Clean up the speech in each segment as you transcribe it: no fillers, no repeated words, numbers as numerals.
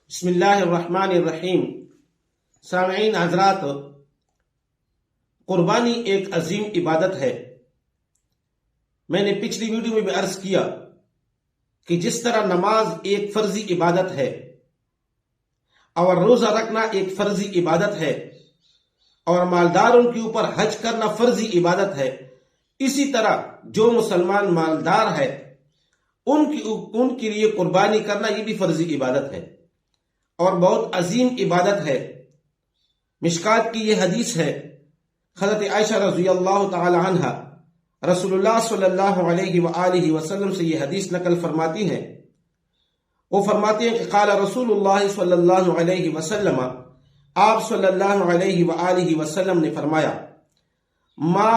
بسم اللہ الرحمن الرحیم۔ سامعین حضرات، قربانی ایک عظیم عبادت ہے۔ میں نے پچھلی ویڈیو میں بھی عرض کیا کہ جس طرح نماز ایک فرضی عبادت ہے اور روزہ رکھنا ایک فرضی عبادت ہے اور مالداروں کے اوپر حج کرنا فرضی عبادت ہے، اسی طرح جو مسلمان مالدار ہے ان کے لیے قربانی کرنا یہ بھی فرضی عبادت ہے اور بہت عظیم عبادت ہے۔ مشکات کی یہ حدیث ہے، حضرت عائشہ رضی اللہ تعالی عنہ رسول اللہ صلی اللہ علیہ وآلہ وسلم سے یہ حدیث نقل فرماتی ہیں۔ وہ فرماتی ہیں کہ قال رسول اللہ صلی اللہ علیہ وسلم، آپ صلی اللہ علیہ وآلہ وسلم نے فرمایا، ما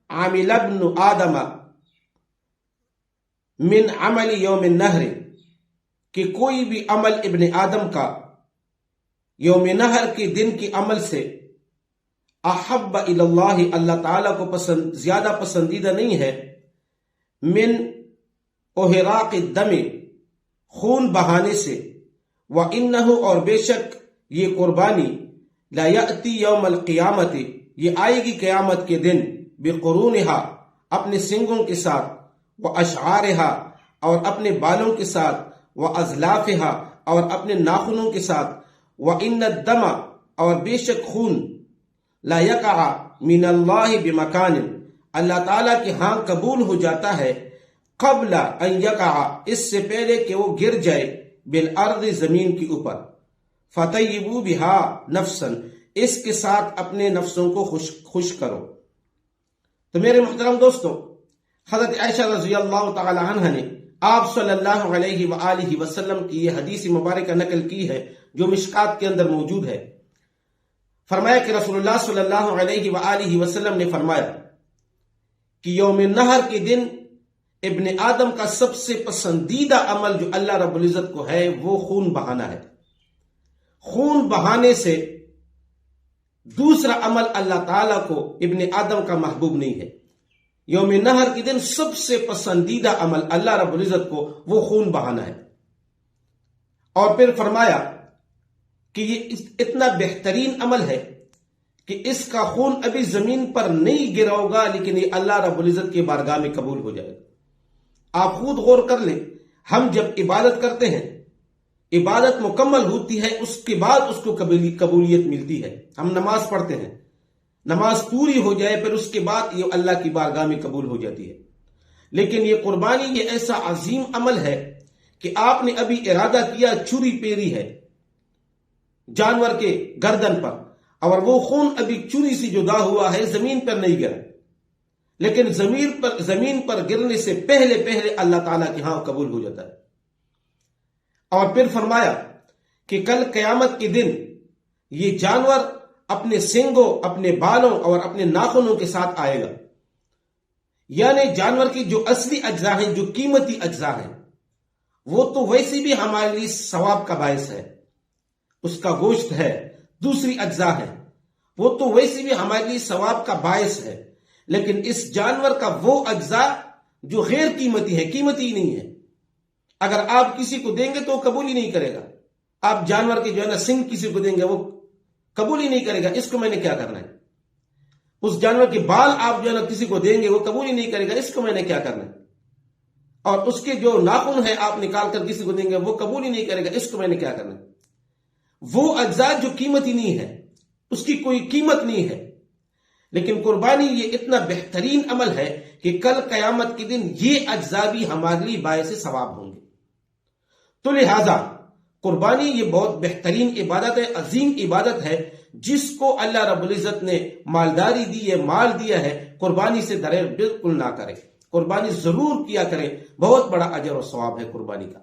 عمل ابن آدم من عمل یوم النہر، کہ کوئی بھی عمل ابن آدم کا یوم نہر کے دن کے عمل سے احب الی اللہ، اللہ تعالیٰ کو زیادہ پسندیدہ نہیں ہے، من احراق الدم، خون بہانے سے، وَإِنَّهُ، اور بے شک یہ قربانی، لا یأتی یوم القیامت، یہ آئے گی قیامت کے دن، بقرونها، اپنے سنگوں کے ساتھ، واشعارها، اور اپنے بالوں کے ساتھ، وازلافها، اور اپنے ناخنوں کے ساتھ، وَإِنَّ الدَّمَ، اور بے شک خون، لا یقع من اللہ بمکان، اللہ تعالیٰ کے ہاں قبول ہو جاتا ہے، قبل ان یقع، اس سے پہلے کہ وہ گر جائے، بالارض، زمین کے اوپر، فطیبوا بها نفسا، اس کے ساتھ اپنے نفسوں کو خوش کرو۔ تو میرے محترم دوستوں، حضرت عائشہ رضی اللہ تعالی عنہ نے آپ صلی اللہ علیہ وآلہ وسلم کی یہ حدیث مبارکہ نقل کی ہے جو مشکات کے اندر موجود ہے۔ فرمایا کہ رسول اللہ صلی اللہ علیہ وآلہ وسلم نے فرمایا کہ یوم نہر کے دن ابن آدم کا سب سے پسندیدہ عمل جو اللہ رب العزت کو ہے وہ خون بہانا ہے۔ خون بہانے سے دوسرا عمل اللہ تعالیٰ کو ابن آدم کا محبوب نہیں ہے۔ یوم نہر کے دن سب سے پسندیدہ عمل اللہ رب العزت کو وہ خون بہانا ہے۔ اور پھر فرمایا کہ یہ اتنا بہترین عمل ہے کہ اس کا خون ابھی زمین پر نہیں گرا ہوگا لیکن یہ اللہ رب العزت کی بارگاہ میں قبول ہو جائے گا۔ آپ خود غور کر لیں، ہم جب عبادت کرتے ہیں، عبادت مکمل ہوتی ہے، اس کے بعد اس کو قبولیت ملتی ہے۔ ہم نماز پڑھتے ہیں، نماز پوری ہو جائے پھر اس کے بعد یہ اللہ کی بارگاہ میں قبول ہو جاتی ہے۔ لیکن یہ قربانی یہ ایسا عظیم عمل ہے کہ آپ نے ابھی ارادہ کیا، چھری پیری ہے جانور کے گردن پر اور وہ خون ابھی چھری سے جدا ہوا ہے، زمین پر نہیں گرا، لیکن زمین پر گرنے سے پہلے اللہ تعالیٰ کے ہاں قبول ہو جاتا ہے۔ اور پھر فرمایا کہ کل قیامت کے دن یہ جانور اپنے سینگوں، اپنے بالوں اور اپنے ناخنوں کے ساتھ آئے گا، یعنی جانور کی جو اصلی اجزاء ہیں، جو قیمتی اجزاء ہیں، وہ تو ویسے بھی ہمارے لیے ثواب کا باعث ہے، اس کا گوشت ہے، دوسری اجزاء ہے، وہ تو ویسے بھی ہمارے لیے ثواب کا باعث ہے، لیکن اس جانور کا وہ اجزاء جو غیر قیمتی ہے، قیمتی نہیں ہے، اگر آپ کسی کو دیں گے تو وہ قبول ہی نہیں کرے گا۔ آپ جانور کے جو ہے نا سنگ کسی کو دیں گے وہ قبول ہی نہیں کرے گا، اس کو میں نے کیا کرنا ہے۔ اس جانور کے بال آپ جو ہے نا کسی کو دیں گے وہ قبول ہی نہیں کرے گا، اس کو میں نے کیا کرنا ہے۔ اور اس کے جو ناخن ہے آپ نکال کر کسی کو دیں گے وہ قبول ہی نہیں کرے گا، اس کو میں نے کیا کرنا ہے۔ وہ اجزاء جو قیمتی نہیں ہے، اس کی کوئی قیمت نہیں ہے، لیکن قربانی یہ اتنا بہترین عمل ہے کہ کل قیامت کے دن یہ اجزاء بھی ہمارے لیے باعث ثواب ہوں گے۔ تو لہذا قربانی یہ بہت بہترین عبادت ہے، عظیم عبادت ہے، جس کو اللہ رب العزت نے مالداری دی ہے، مال دیا ہے، قربانی سے دریر بالکل نہ کرے، قربانی ضرور کیا کرے، بہت بڑا اجر و ثواب ہے قربانی کا۔